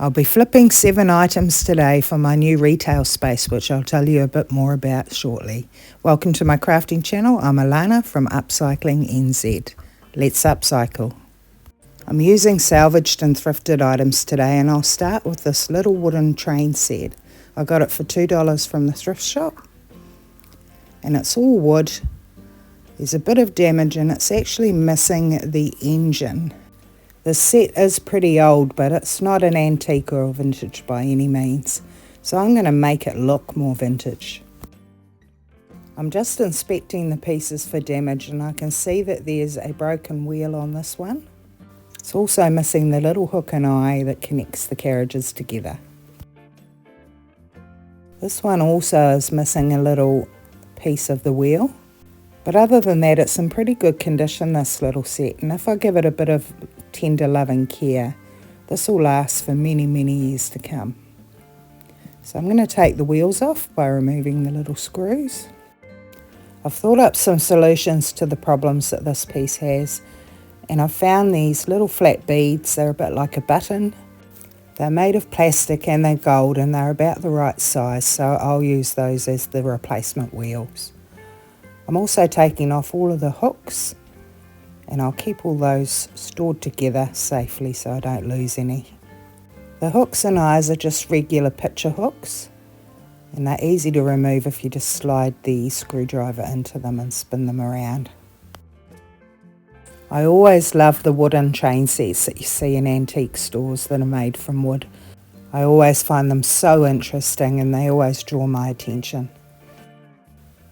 I'll be flipping 7 items today for my new retail space, which I'll tell you a bit more about shortly. Welcome to my crafting channel. I'm Alana from Upcycling NZ. Let's upcycle. I'm using salvaged and thrifted items today, and I'll start with this little wooden train set. I got it for $2 from the thrift shop, and it's all wood. There's a bit of damage and it's actually missing the engine. The set is pretty old, but it's not an antique or vintage by any means, so I'm going to make it look more vintage. I'm just inspecting the pieces for damage, and I can see that there's a broken wheel on this one. It's also missing the little hook and eye that connects the carriages together. This one also is missing a little piece of the wheel, but other than that it's in pretty good condition, this little set, and if I give it a bit of tender loving care, this will last for many years to come. So I'm going to take the wheels off by removing the little screws. I've thought up some solutions to the problems that this piece has, and I've found these little flat beads. They're a bit like a button. They're made of plastic and they're gold, and they're about the right size, so I'll use those as the replacement wheels. I'm also taking off all of the hooks, and I'll keep all those stored together safely so I don't lose any. The hooks and eyes are just regular picture hooks, and they're easy to remove if you just slide the screwdriver into them and spin them around. I always love the wooden train sets that you see in antique stores that are made from wood. I always find them so interesting, and they always draw my attention.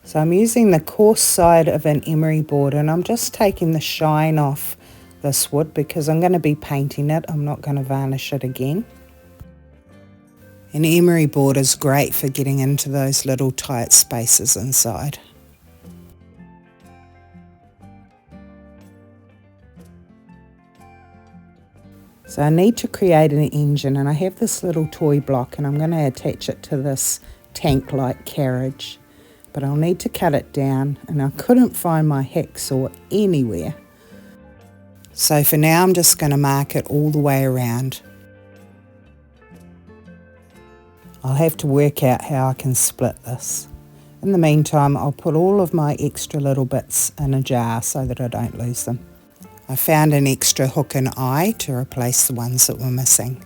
So I'm using the coarse side of an emery board, and I'm just taking the shine off this wood because I'm going to be painting it. I'm not going to varnish it again. An emery board is great for getting into those little tight spaces inside. So I need to create an engine, and I have this little toy block, and I'm going to attach it to this tank-like carriage. But I'll need to cut it down, and I couldn't find my hacksaw anywhere. So for now I'm just going to mark it all the way around. I'll have to work out how I can split this. In the meantime, I'll put all of my extra little bits in a jar so that I don't lose them. I found an extra hook and eye to replace the ones that were missing.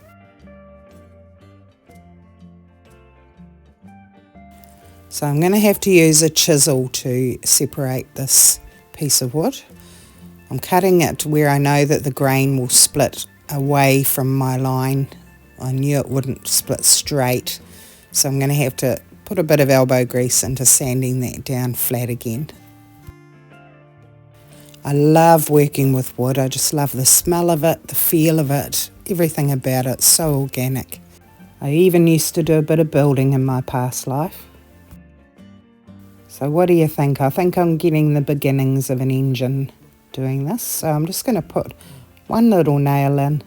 So I'm going to have to use a chisel to separate this piece of wood. I'm cutting it to where I know that the grain will split away from my line. I knew it wouldn't split straight, so I'm going to have to put a bit of elbow grease into sanding that down flat again. I love working with wood. I just love the smell of it, the feel of it, everything about it. It's so organic. I even used to do a bit of building in my past life. So what do you think? I think I'm getting the beginnings of an engine doing this. So I'm just going to put one little nail in,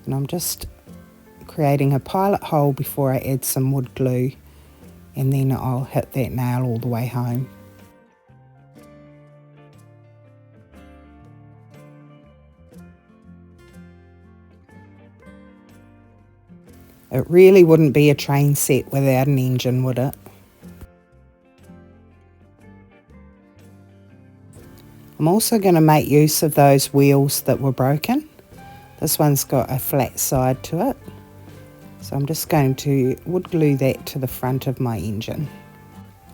and I'm just creating a pilot hole before I add some wood glue, and then I'll hit that nail all the way home. It really wouldn't be a train set without an engine, would it? I'm also going to make use of those wheels that were broken. This one's got a flat side to it, so I'm just going to wood glue that to the front of my engine.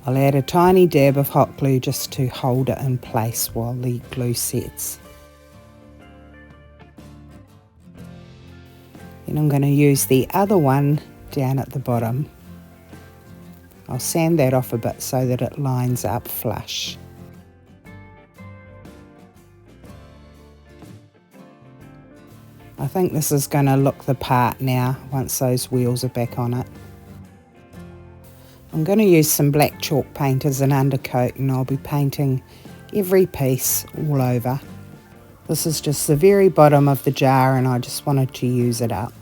I'll add a tiny dab of hot glue just to hold it in place while the glue sets. Then I'm going to use the other one down at the bottom. I'll sand that off a bit so that it lines up flush. I think this is going to look the part now once those wheels are back on it. I'm going to use some black chalk paint as an undercoat, and I'll be painting every piece all over. This is just the very bottom of the jar, and I just wanted to use it up.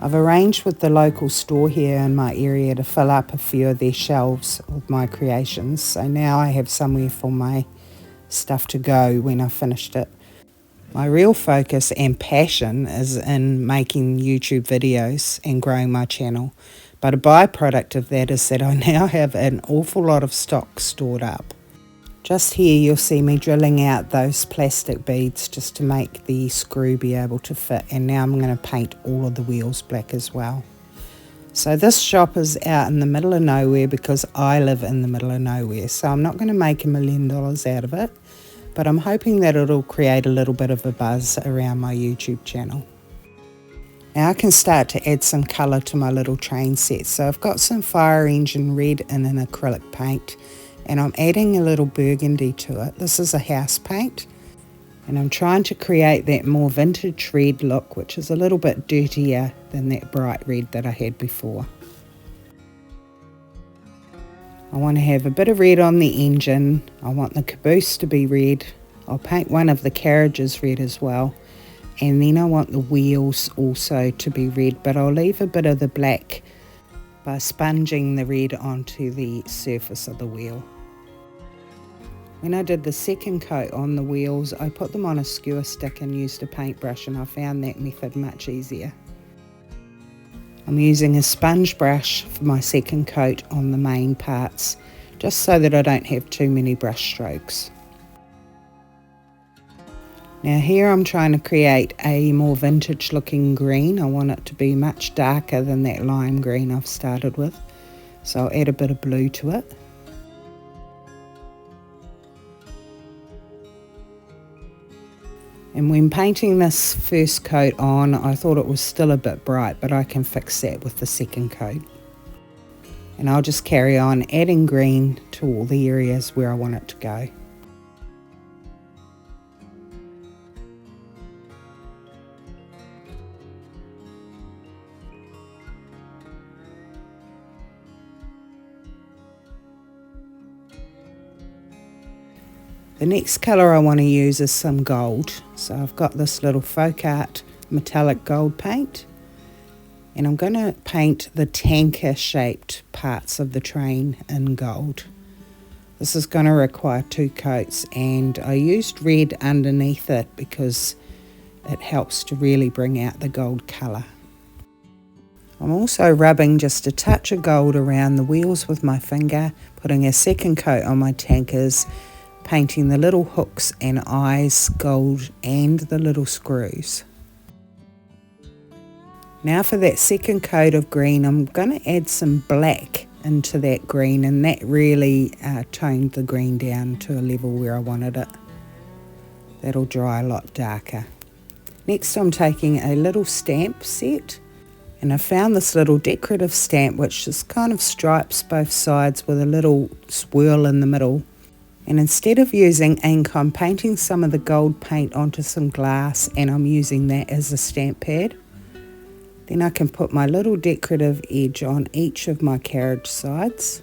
I've arranged with the local store here in my area to fill up a few of their shelves with my creations, so now I have somewhere for my stuff to go when I've finished it. My real focus and passion is in making YouTube videos and growing my channel, but a byproduct of that is that I now have an awful lot of stock stored up. Just here you'll see me drilling out those plastic beads just to make the screw be able to fit, and now I'm going to paint all of the wheels black as well. So this shop is out in the middle of nowhere because I live in the middle of nowhere, so I'm not going to make $1 million out of it, but I'm hoping that it'll create a little bit of a buzz around my YouTube channel. Now I can start to add some colour to my little train set. So I've got some fire engine red in an acrylic paint, and I'm adding a little burgundy to it. This is a house paint, and I'm trying to create that more vintage red look, which is a little bit dirtier than that bright red that I had before. I want to have a bit of red on the engine. I want the caboose to be red. I'll paint one of the carriages red as well. And then I want the wheels also to be red, but I'll leave a bit of the black by sponging the red onto the surface of the wheel. When I did the second coat on the wheels, I put them on a skewer stick and used a paintbrush, and I found that method much easier. I'm using a sponge brush for my second coat on the main parts, just so that I don't have too many brush strokes. Now here I'm trying to create a more vintage looking green. I want it to be much darker than that lime green I've started with, so I'll add a bit of blue to it. And when painting this first coat on, I thought it was still a bit bright, but I can fix that with the second coat. And I'll just carry on adding green to all the areas where I want it to go. The next colour I want to use is some gold. So I've got this little folk art metallic gold paint, and I'm going to paint the tanker shaped parts of the train in gold. This is going to require 2 coats, and I used red underneath it because it helps to really bring out the gold colour. I'm also rubbing just a touch of gold around the wheels with my finger, putting a second coat on my tankers, painting the little hooks and eyes gold and the little screws. Now for that second coat of green, I'm going to add some black into that green, and that really toned the green down to a level where I wanted it. That'll dry a lot darker. Next I'm taking a little stamp set, and I found this little decorative stamp which just kind of stripes both sides with a little swirl in the middle. And instead of using ink, I'm painting some of the gold paint onto some glass, and I'm using that as a stamp pad. Then I can put my little decorative edge on each of my carriage sides,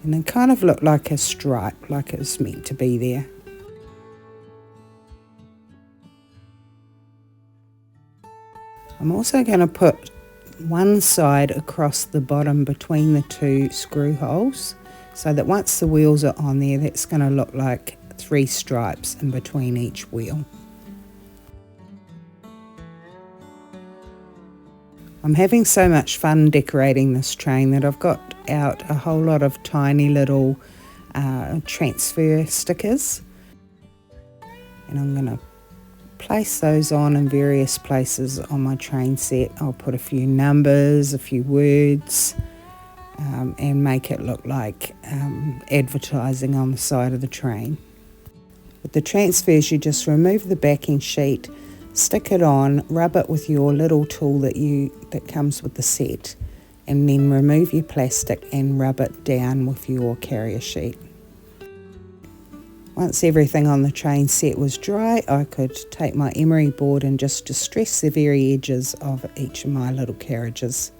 and they kind of look like a stripe, like it's meant to be there. I'm also going to put one side across the bottom between the 2 screw holes, so that once the wheels are on there, that's going to look like 3 stripes in between each wheel. I'm having so much fun decorating this train that I've got out a whole lot of tiny little transfer stickers, and I'm going to place those on in various places on my train set. I'll put a few numbers, a few words, and make it look like advertising on the side of the train. With the transfers, you just remove the backing sheet, stick it on, rub it with your little tool that comes with the set, and then remove your plastic and rub it down with your carrier sheet. Once everything on the train set was dry, I could take my emery board and just distress the very edges of each of my little carriages.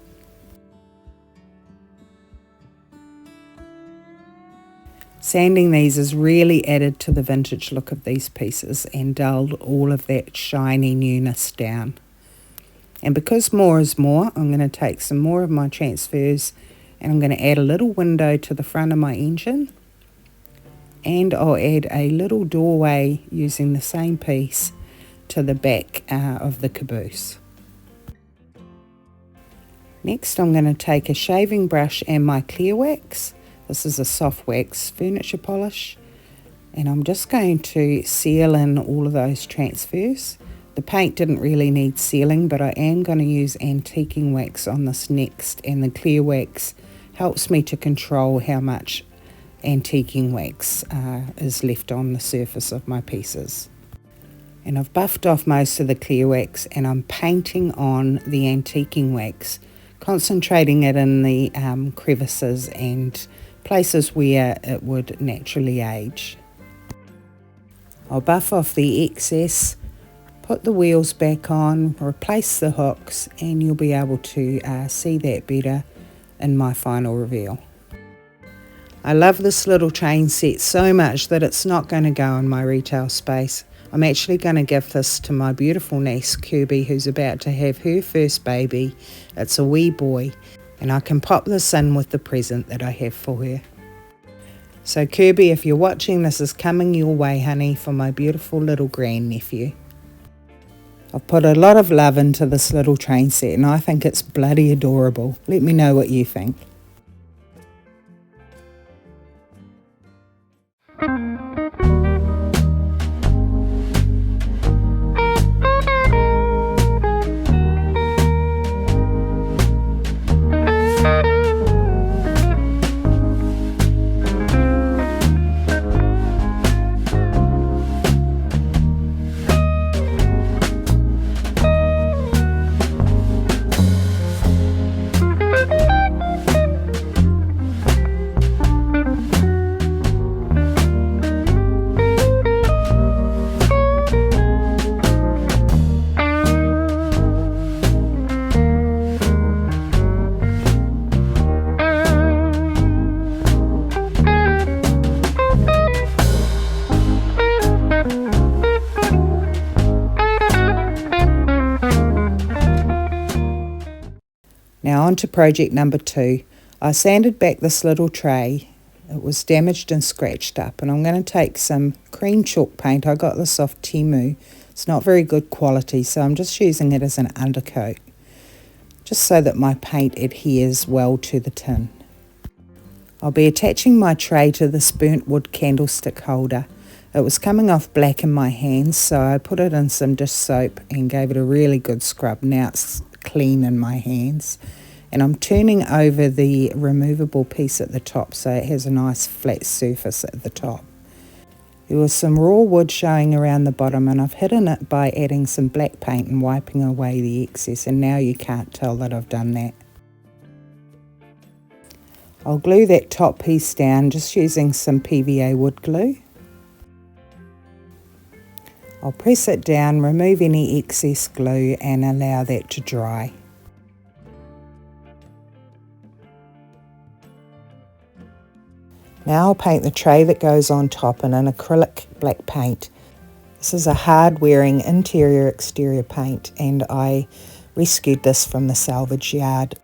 Sanding these has really added to the vintage look of these pieces and dulled all of that shiny newness down. And because more is more, I'm going to take some more of my transfers and I'm going to add a little window to the front of my engine. and I'll add a little doorway using the same piece to the back of the caboose. Next I'm going to take a shaving brush and my clear wax. This is a soft wax furniture polish, and I'm just going to seal in all of those transfers. The paint didn't really need sealing, but I am going to use antiquing wax on this next, and the clear wax helps me to control how much antiquing wax is left on the surface of my pieces. And I've buffed off most of the clear wax, and I'm painting on the antiquing wax, concentrating it in the crevices and places where it would naturally age. I'll buff off the excess, put the wheels back on, replace the hooks, and you'll be able to see that better in my final reveal. I love this little train set so much that it's not going to go in my retail space. I'm actually going to give this to my beautiful niece Kirby, who's about to have her first baby. It's a wee boy, and I can pop this in with the present that I have for her. So Kirby, if you're watching, this is coming your way, honey, for my beautiful little grandnephew. I've put a lot of love into this little train set, and I think it's bloody adorable. Let me know what you think. Now on to project number 2. I sanded back this little tray. It was damaged and scratched up, and I'm going to take some cream chalk paint. I got this off Temu. It's not very good quality, so I'm just using it as an undercoat, just so that my paint adheres well to the tin. I'll be attaching my tray to this burnt wood candlestick holder. It was coming off black in my hands, so I put it in some dish soap and gave it a really good scrub. Now it's clean in my hands, and I'm turning over the removable piece at the top so it has a nice flat surface at the top. There was some raw wood showing around the bottom, and I've hidden it by adding some black paint and wiping away the excess, and now you can't tell that I've done that. I'll glue that top piece down just using some PVA wood glue. I'll press it down, remove any excess glue, and allow that to dry. Now I'll paint the tray that goes on top in an acrylic black paint. This is a hard-wearing interior-exterior paint, and I rescued this from the salvage yard.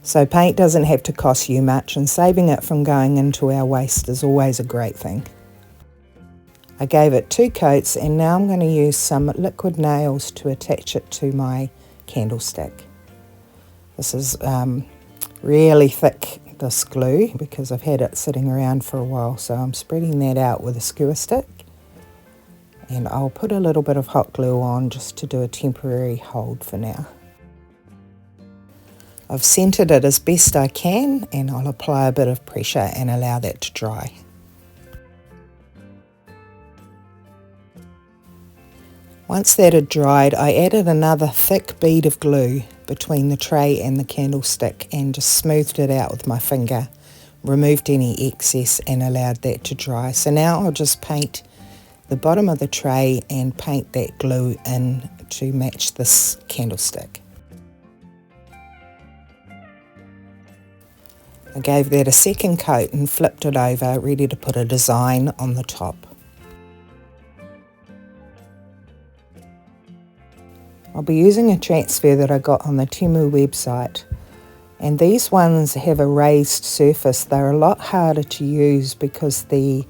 So paint doesn't have to cost you much, and saving it from going into our waste is always a great thing. I gave it 2 coats, and now I'm going to use some liquid nails to attach it to my candlestick. This is really thick, this glue, because I've had it sitting around for a while, so I'm spreading that out with a skewer stick, and I'll put a little bit of hot glue on just to do a temporary hold for now. I've centered it as best I can, and I'll apply a bit of pressure and allow that to dry. Once that had dried, I added another thick bead of glue between the tray and the candlestick and just smoothed it out with my finger, removed any excess and allowed that to dry. So now I'll just paint the bottom of the tray and paint that glue in to match this candlestick. I gave that a second coat and flipped it over, ready to put a design on the top. I'll be using a transfer that I got on the Temu website, And these ones have a raised surface. They're a lot harder to use because the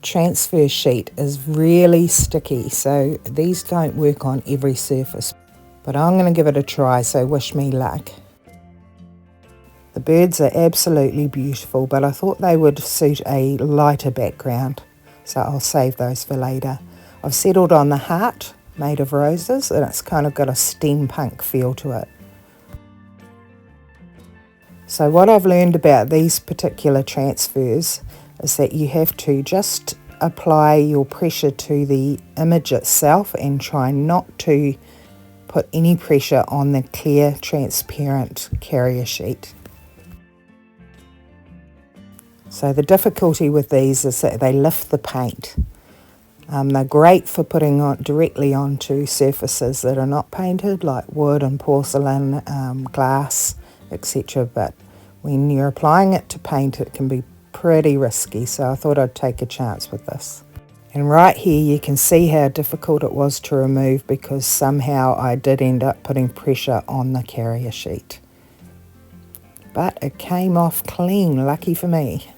transfer sheet is really sticky, so these don't work on every surface. But I'm going to give it a try, so wish me luck. The birds are absolutely beautiful, but I thought they would suit a lighter background, so I'll save those for later. I've settled on the heart made of roses, and it's kind of got a steampunk feel to it. So what I've learned about these particular transfers is that you have to just apply your pressure to the image itself and try not to put any pressure on the clear transparent carrier sheet. So the difficulty with these is that they lift the paint. They're great for putting on directly onto surfaces that are not painted, like wood and porcelain, glass, etc. But when you're applying it to paint, it can be pretty risky, so I thought I'd take a chance with this. And right here you can see how difficult it was to remove because somehow I did end up putting pressure on the carrier sheet. But it came off clean, lucky for me.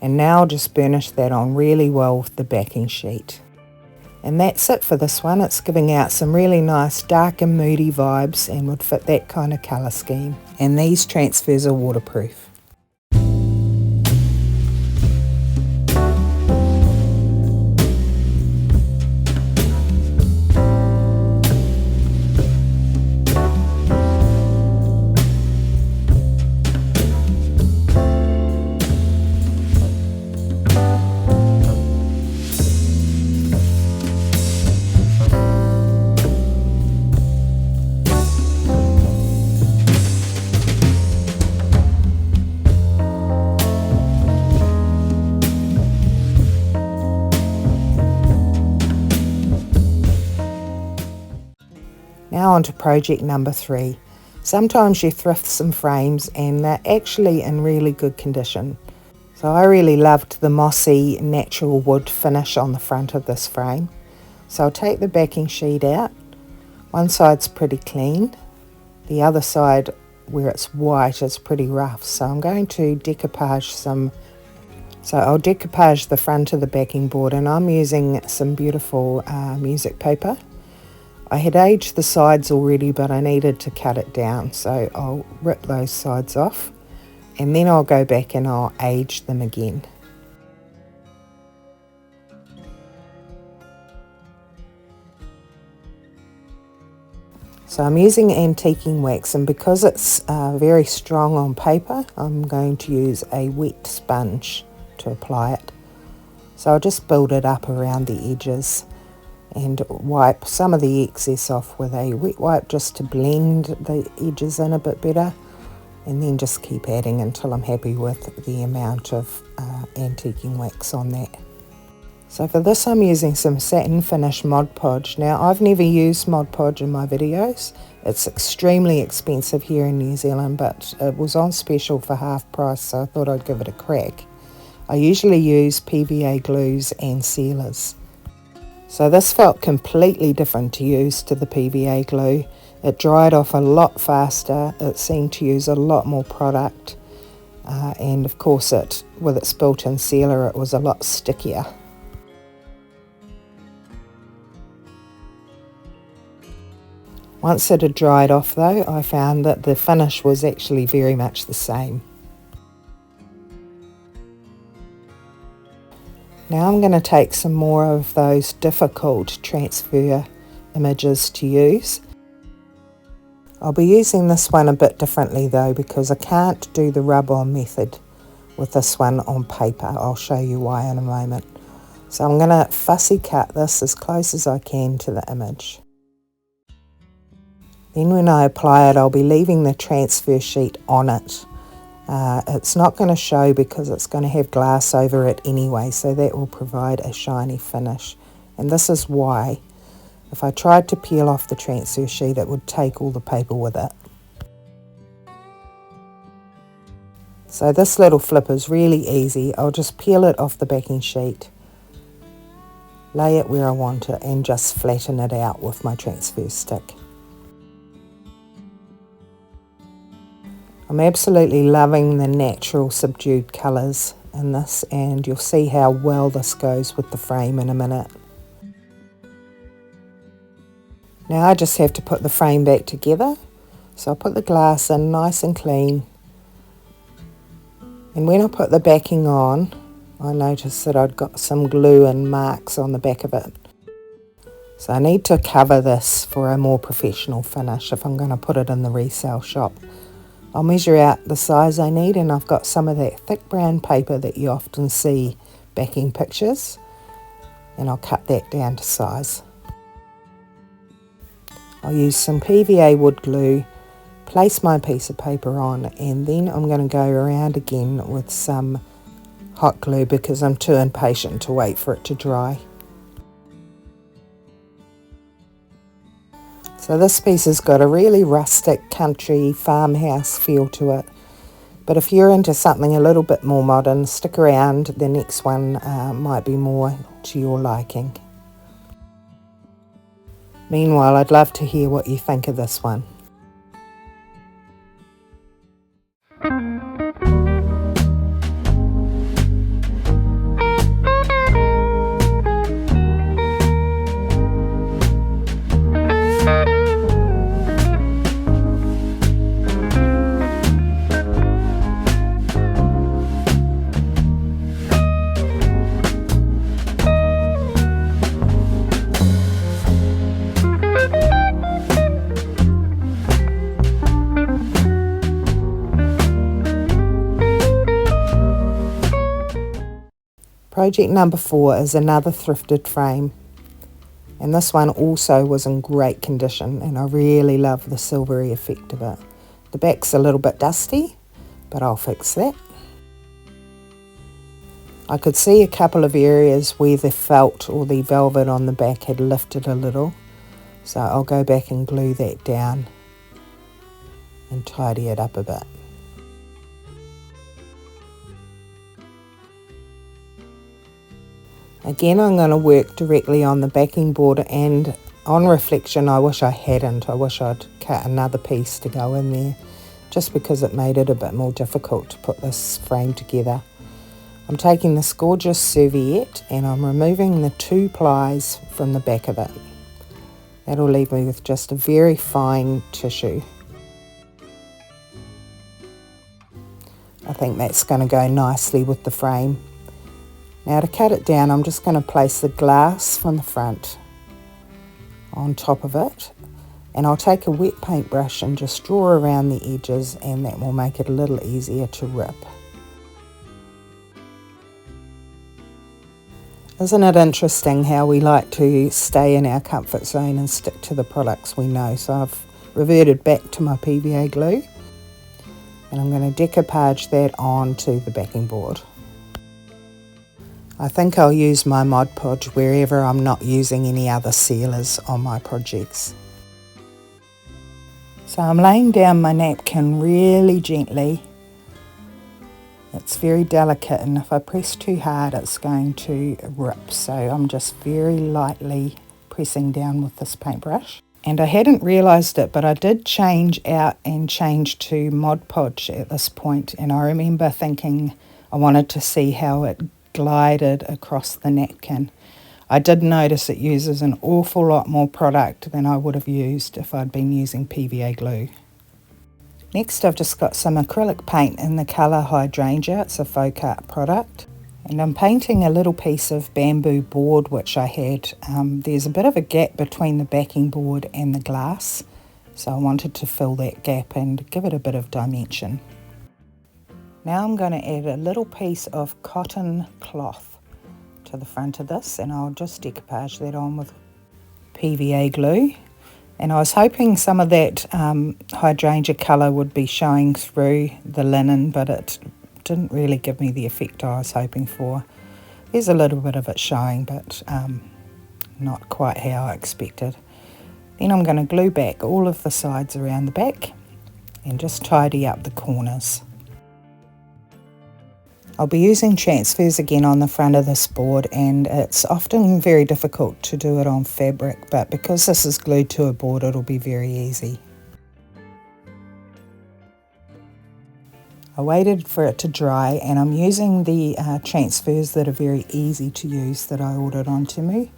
And now I'll just burnish that on really well with the backing sheet. And that's it for this one. It's giving out some really nice dark and moody vibes and would fit that kind of colour scheme. And these transfers are waterproof. Now on to project number 3. Sometimes you thrift some frames and they're actually in really good condition. So I really loved the mossy natural wood finish on the front of this frame. So I'll take the backing sheet out. One side's pretty clean. The other side where it's white is pretty rough. So I'm going to decoupage some. So I'll decoupage the front of the backing board and I'm using some beautiful music paper. I had aged the sides already, but I needed to cut it down, so I'll rip those sides off and then I'll go back and I'll age them again. So I'm using antiquing wax, and because it's very strong on paper, I'm going to use a wet sponge to apply it. So I'll just build it up around the edges and wipe some of the excess off with a wet wipe just to blend the edges in a bit better, and then just keep adding until I'm happy with the amount of antiquing wax on that. So for this I'm using some satin finish Mod Podge. Now I've never used Mod Podge in my videos. It's extremely expensive here in New Zealand, but it was on special for half price, so I thought I'd give it a crack. I usually use PVA glues and sealers. So this felt completely different to use to the PVA glue. It dried off a lot faster, it seemed to use a lot more product, and of course with its built-in sealer it was a lot stickier. Once it had dried off though, I found that the finish was actually very much the same. Now I'm going to take some more of those difficult transfer images to use. I'll be using this one a bit differently though, because I can't do the rub-on method with this one on paper. I'll show you why in a moment. So I'm going to fussy cut this as close as I can to the image. Then when I apply it, I'll be leaving the transfer sheet on it. It's not going to show because it's going to have glass over it anyway, so that will provide a shiny finish. And this is why. If I tried to peel off the transfer sheet, it would take all the paper with it. So this little flip is really easy. I'll just peel it off the backing sheet, lay it where I want it, and just flatten it out with my transfer stick. I'm absolutely loving the natural subdued colours in this, and you'll see how well this goes with the frame in a minute. Now I just have to put the frame back together. So I'll put the glass in nice and clean. And when I put the backing on, I noticed that I'd got some glue and marks on the back of it. So I need to cover this for a more professional finish if I'm going to put it in the resale shop. I'll measure out the size I need, and I've got some of that thick brown paper that you often see backing pictures, and I'll cut that down to size. I'll use some PVA wood glue, place my piece of paper on, and then I'm going to go around again with some hot glue because I'm too impatient to wait for it to dry. So this piece has got a really rustic country farmhouse feel to it. But if you're into something a little bit more modern, stick around. The next one might be more to your liking. Meanwhile, I'd love to hear what you think of this one. Project number 4 is another thrifted frame, and this one also was in great condition, and I really love the silvery effect of it. The back's a little bit dusty, but I'll fix that. I could see a couple of areas where the felt or the velvet on the back had lifted a little, so I'll go back and glue that down and tidy it up a bit. Again, I'm going to work directly on the backing board, and on reflection I wish I hadn't. I wish I'd cut another piece to go in there, just because it made it a bit more difficult to put this frame together. I'm taking this gorgeous serviette and I'm removing the 2 plies from the back of it. That'll leave me with just a very fine tissue. I think that's going to go nicely with the frame. Now to cut it down, I'm just going to place the glass from the front on top of it, and I'll take a wet paintbrush and just draw around the edges, and that will make it a little easier to rip. Isn't it interesting how we like to stay in our comfort zone and stick to the products we know? So I've reverted back to my PVA glue, and I'm going to decoupage that onto the backing board. I think I'll use my Mod Podge wherever I'm not using any other sealers on my projects. So I'm laying down my napkin really gently. It's very delicate, and if I press too hard it's going to rip, so I'm just very lightly pressing down with this paintbrush. And I hadn't realised it, but I did change out and change to Mod Podge at this point, and I remember thinking I wanted to see how it glided across the napkin. I did notice it uses an awful lot more product than I would have used if I'd been using PVA glue. Next, I've just got some acrylic paint in the colour Hydrangea. It's a Folk Art product, and I'm painting a little piece of bamboo board which I had. There's a bit of a gap between the backing board and the glass, so I wanted to fill that gap and give it a bit of dimension. Now I'm going to add a little piece of cotton cloth to the front of this, and I'll just decoupage that on with PVA glue. And I was hoping some of that hydrangea colour would be showing through the linen, but it didn't really give me the effect I was hoping for. There's a little bit of it showing, but not quite how I expected. Then I'm going to glue back all of the sides around the back and just tidy up the corners. I'll be using transfers again on the front of this board, and it's often very difficult to do it on fabric, but because this is glued to a board it'll be very easy. I waited for it to dry, and I'm using the transfers that are very easy to use that I ordered on Temu.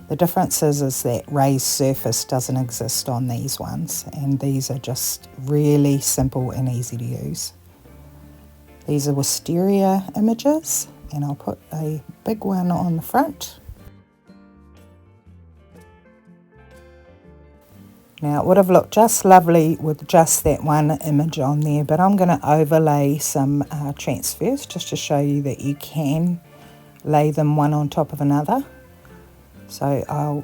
The difference is that raised surface doesn't exist on these ones, and these are just really simple and easy to use. These are wisteria images, and I'll put a big one on the front. Now it would have looked just lovely with just that one image on there, but I'm going to overlay some transfers just to show you that you can lay them one on top of another. So I'll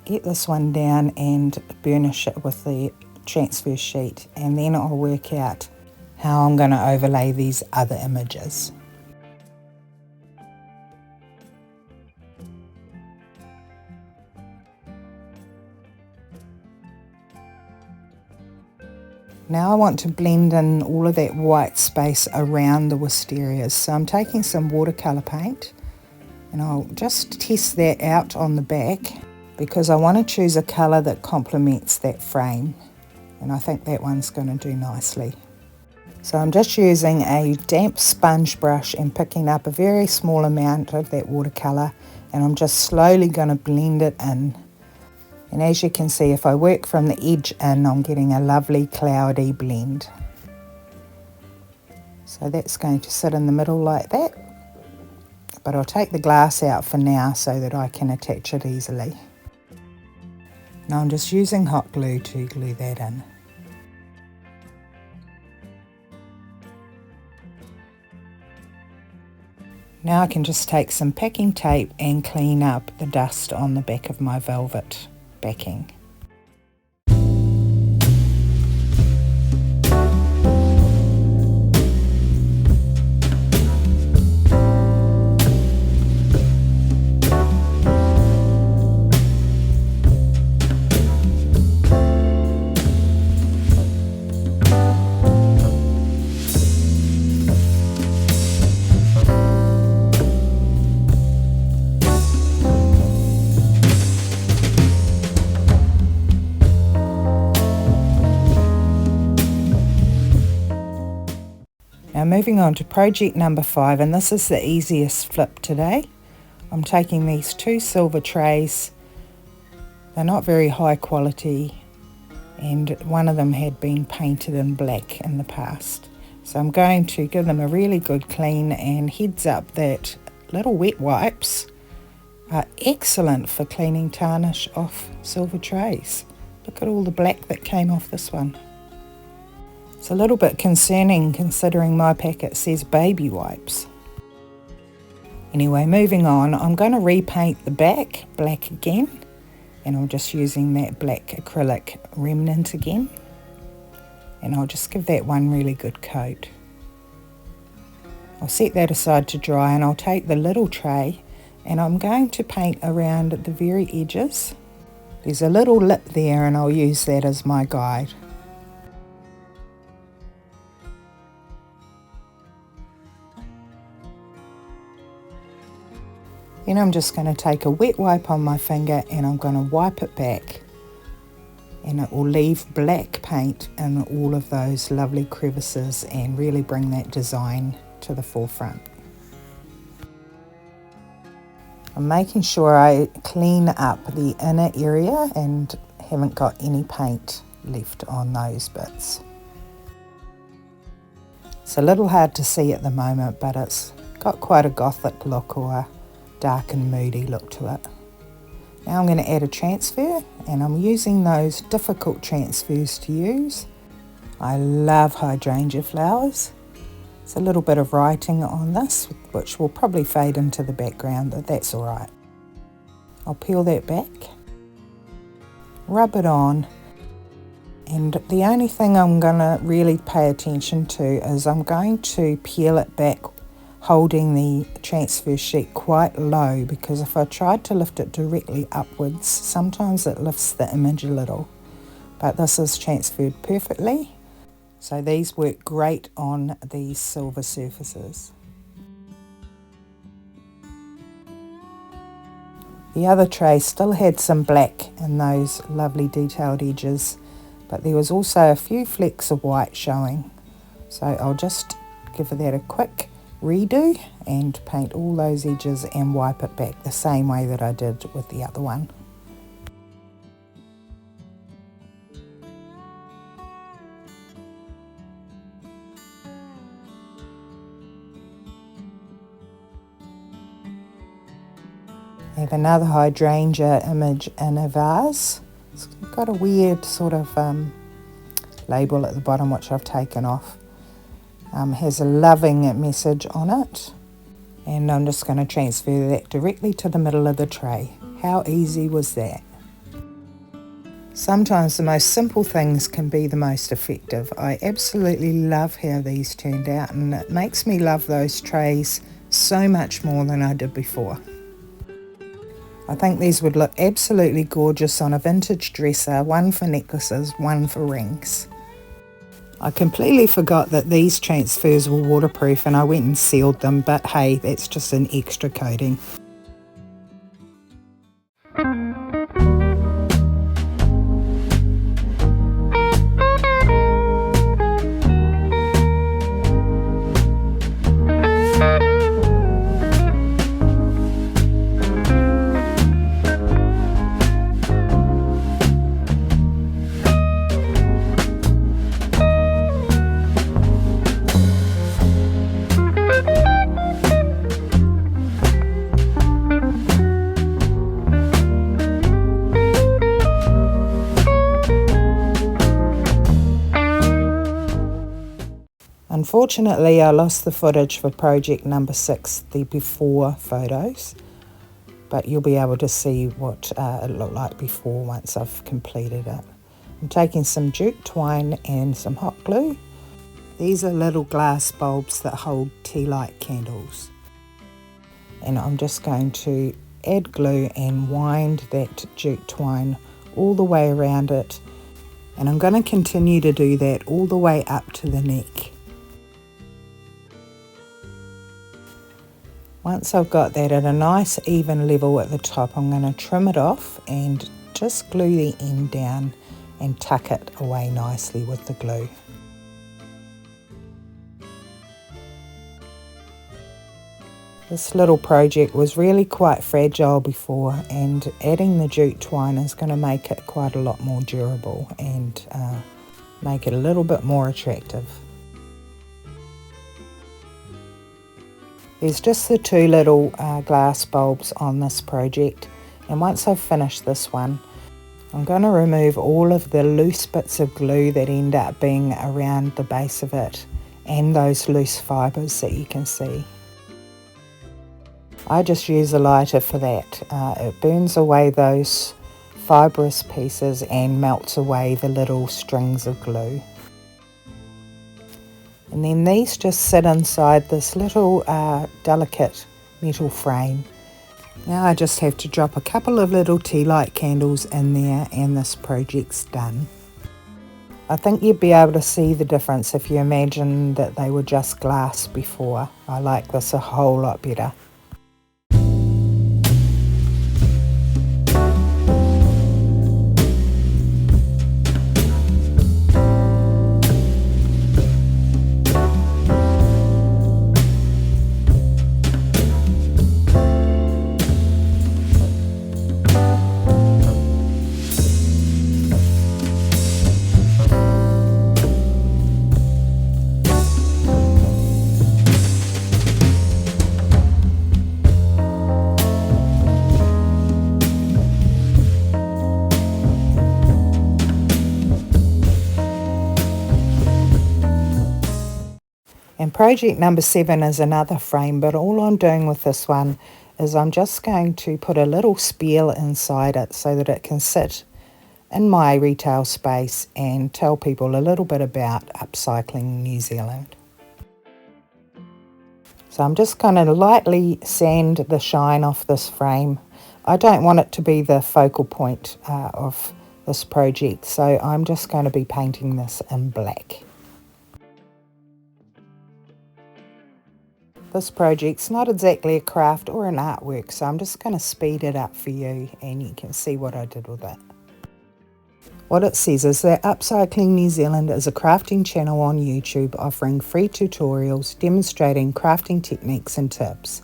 get this one down and burnish it with the transfer sheet, and then I'll work out how I'm going to overlay these other images. Now I want to blend in all of that white space around the wisterias. So I'm taking some watercolour paint, and I'll just test that out on the back because I want to choose a colour that complements that frame, and I think that one's going to do nicely. So I'm just using a damp sponge brush and picking up a very small amount of that watercolour, and I'm just slowly going to blend it in. And as you can see, if I work from the edge in, I'm getting a lovely cloudy blend. So that's going to sit in the middle like that. But I'll take the glass out for now so that I can attach it easily. Now I'm just using hot glue to glue that in. Now I can just take some packing tape and clean up the dust on the back of my velvet backing. Now moving on to project number 5, and this is the easiest flip today. I'm taking these 2 silver trays. They're not very high quality, and one of them had been painted in black in the past. So I'm going to give them a really good clean, and heads up that little wet wipes are excellent for cleaning tarnish off silver trays. Look at all the black that came off this one. It's a little bit concerning considering my packet says baby wipes. Anyway, moving on, I'm going to repaint the back black again, and I'm just using that black acrylic remnant again, and I'll just give that one really good coat. I'll set that aside to dry, and I'll take the little tray and I'm going to paint around the very edges. There's a little lip there, and I'll use that as my guide. Then I'm just going to take a wet wipe on my finger, and I'm going to wipe it back, and it will leave black paint in all of those lovely crevices and really bring that design to the forefront. I'm making sure I clean up the inner area and haven't got any paint left on those bits. It's a little hard to see at the moment, but it's got quite a gothic look or dark and moody look to it. Now I'm going to add a transfer, and I'm using those difficult transfers to use. I love hydrangea flowers. It's a little bit of writing on this, which will probably fade into the background, but that's alright. I'll peel that back, rub it on, and the only thing I'm going to really pay attention to is I'm going to peel it back holding the transfer sheet quite low, because if I tried to lift it directly upwards, sometimes it lifts the image a little. But this is transferred perfectly, so these work great on these silver surfaces. The other tray still had some black in those lovely detailed edges, but there was also a few flecks of white showing. So I'll just give that a quick redo and paint all those edges and wipe it back the same way that I did with the other one. I have another hydrangea image in a vase. It's got a weird sort of label at the bottom which I've taken off. Has a loving message on it, and I'm just going to transfer that directly to the middle of the tray. How easy was that? Sometimes the most simple things can be the most effective. I absolutely love how these turned out, and it makes me love those trays so much more than I did before. I think these would look absolutely gorgeous on a vintage dresser, one for necklaces, one for rings. I completely forgot that these transfers were waterproof and I went and sealed them, but hey, that's just an extra coating. Unfortunately, I lost the footage for project number 6, the before photos, but you'll be able to see what it looked like before once I've completed it. I'm taking some jute twine and some hot glue. These are little glass bulbs that hold tea light candles. And I'm just going to add glue and wind that jute twine all the way around it. And I'm going to continue to do that all the way up to the neck. Once I've got that at a nice even level at the top, I'm going to trim it off and just glue the end down and tuck it away nicely with the glue. This little project was really quite fragile before, and adding the jute twine is going to make it quite a lot more durable and make it a little bit more attractive. There's just the 2 little glass bulbs on this project, and once I've finished this one, I'm going to remove all of the loose bits of glue that end up being around the base of it and those loose fibres that you can see. I just use a lighter for that. It burns away those fibrous pieces and melts away the little strings of glue. And then these just sit inside this little delicate metal frame. Now I just have to drop a couple of little tea light candles in there and this project's done. I think you'd be able to see the difference if you imagine that they were just glass before. I like this a whole lot better. And project number 7 is another frame, but all I'm doing with this one is I'm just going to put a little spiel inside it so that it can sit in my retail space and tell people a little bit about upcycling New Zealand. So I'm just going to lightly sand the shine off this frame. I don't want it to be the focal point of this project, so I'm just going to be painting this in black. This project's not exactly a craft or an artwork, so I'm just going to speed it up for you and you can see what I did with it. What it says is that Upcycling New Zealand is a crafting channel on YouTube offering free tutorials demonstrating crafting techniques and tips.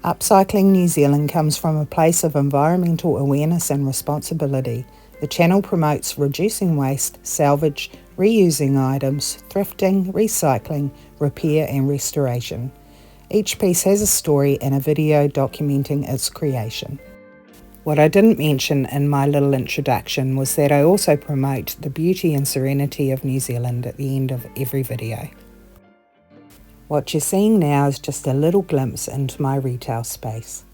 Upcycling New Zealand comes from a place of environmental awareness and responsibility. The channel promotes reducing waste, salvage, reusing items, thrifting, recycling, repair and restoration. Each piece has a story and a video documenting its creation. What I didn't mention in my little introduction was that I also promote the beauty and serenity of New Zealand at the end of every video. What you're seeing now is just a little glimpse into my retail space.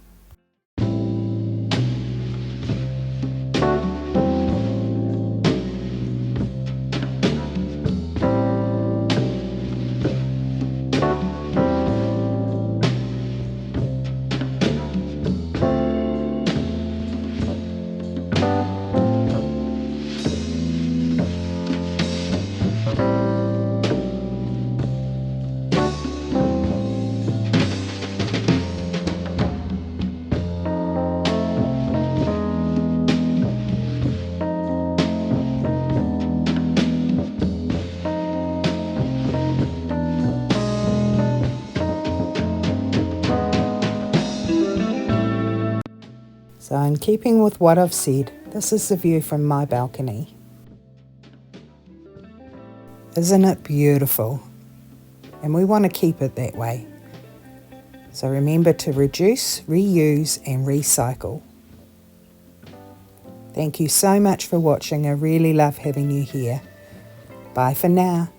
So in keeping with what I've said, this is the view from my balcony. Isn't it beautiful? And we want to keep it that way. So remember to reduce, reuse and recycle. Thank you so much for watching. I really love having you here. Bye for now.